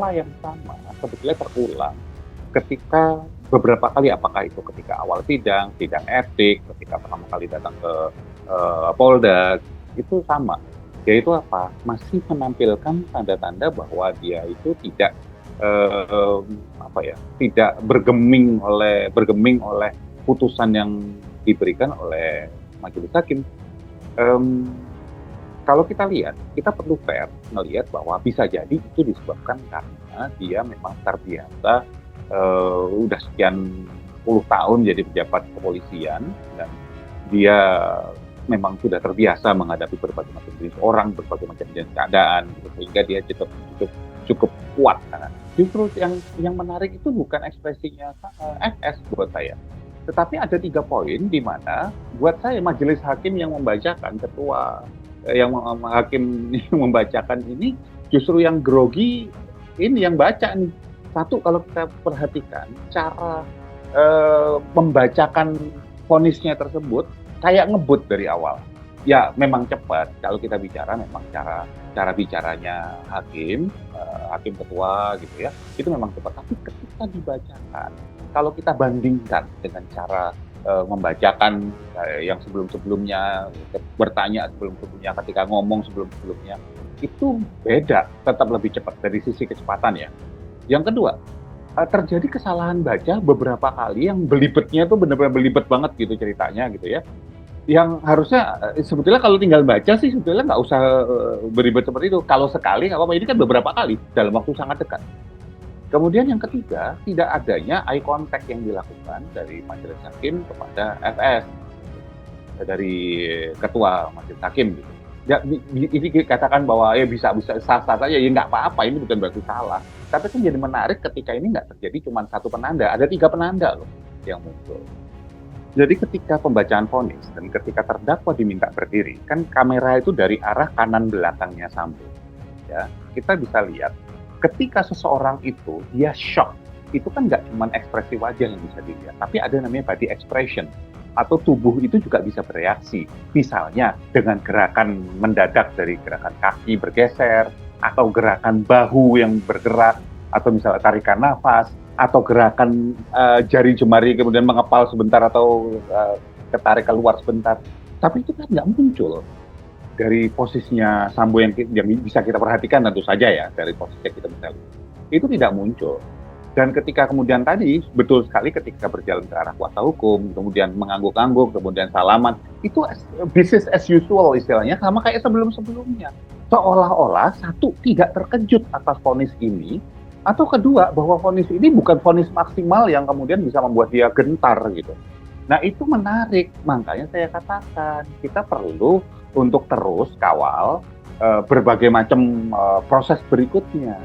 pola yang sama sebetulnya terulang ketika beberapa kali, apakah itu ketika awal sidang, sidang etik, ketika pertama kali datang ke Polda, itu sama. Yaitu apa? Masih menampilkan tanda-tanda bahwa dia itu tidak tidak bergeming oleh putusan yang diberikan oleh majelis hakim. Em, Kalau kita lihat, kita perlu fair melihat bahwa bisa jadi itu disebabkan karena dia memang terbiasa udah sekian puluh tahun jadi pejabat kepolisian dan dia memang sudah terbiasa menghadapi berbagai macam jenis orang, berbagai macam jenis keadaan, gitu, sehingga dia cukup kuat. Nah, justru yang menarik itu bukan ekspresinya FS buat saya, tetapi ada 3 poin di mana buat saya majelis hakim yang membacakan hakim yang membacakan ini justru yang grogi ini yang baca nih. Satu, kalau kita perhatikan cara membacakan vonisnya tersebut kayak ngebut dari awal. Ya memang cepat kalau kita bicara, memang cara bicaranya hakim ketua gitu ya, itu memang cepat. Tapi ketika dibacakan, kalau kita bandingkan dengan cara membacakan yang sebelum-sebelumnya, bertanya sebelum-sebelumnya, ketika ngomong sebelum-sebelumnya, itu beda, tetap lebih cepat dari sisi kecepatan ya. Yang kedua, terjadi kesalahan baca beberapa kali yang belibetnya tuh benar-benar belibet banget gitu ceritanya gitu ya. Yang harusnya sebetulnya kalau tinggal baca sih sebetulnya nggak usah beribet seperti itu. Kalau sekali nggak apa-apa, ini kan beberapa kali dalam waktu sangat dekat. Kemudian yang ketiga, tidak adanya eye contact yang dilakukan dari majelis hakim kepada FS, dari ketua majelis hakim gitu. Ya, ini katakan bahwa ya bisa sah-sah saja, ya nggak apa-apa, ini bukan berarti salah. Tapi kan jadi menarik ketika ini nggak terjadi cuma satu penanda, ada 3 penanda loh yang muncul. Jadi ketika pembacaan vonis dan ketika terdakwa diminta berdiri, kan kamera itu dari arah kanan belakangnya Sambo. Ya, kita bisa lihat ketika seseorang itu dia shock, itu kan nggak cuma ekspresi wajah yang bisa dilihat, tapi ada namanya body expression, atau tubuh itu juga bisa bereaksi. Misalnya dengan gerakan mendadak dari gerakan kaki bergeser, atau gerakan bahu yang bergerak, atau misalnya tarikan nafas, atau gerakan jari jemari kemudian mengepal sebentar atau ketarik keluar sebentar. Tapi itu kan nggak muncul dari posisinya Sambo yang bisa kita perhatikan tentu saja ya, dari posisi yang kita bisa lihat. Itu tidak muncul. Dan ketika kemudian tadi, betul sekali ketika berjalan ke arah kuasa hukum, kemudian mengangguk-angguk, kemudian salaman, itu business as usual istilahnya, sama kayak sebelum-sebelumnya. Seolah-olah satu, tidak terkejut atas vonis ini, atau kedua, bahwa vonis ini bukan vonis maksimal yang kemudian bisa membuat dia gentar gitu. Nah itu menarik, makanya saya katakan kita perlu untuk terus kawal berbagai macam proses berikutnya.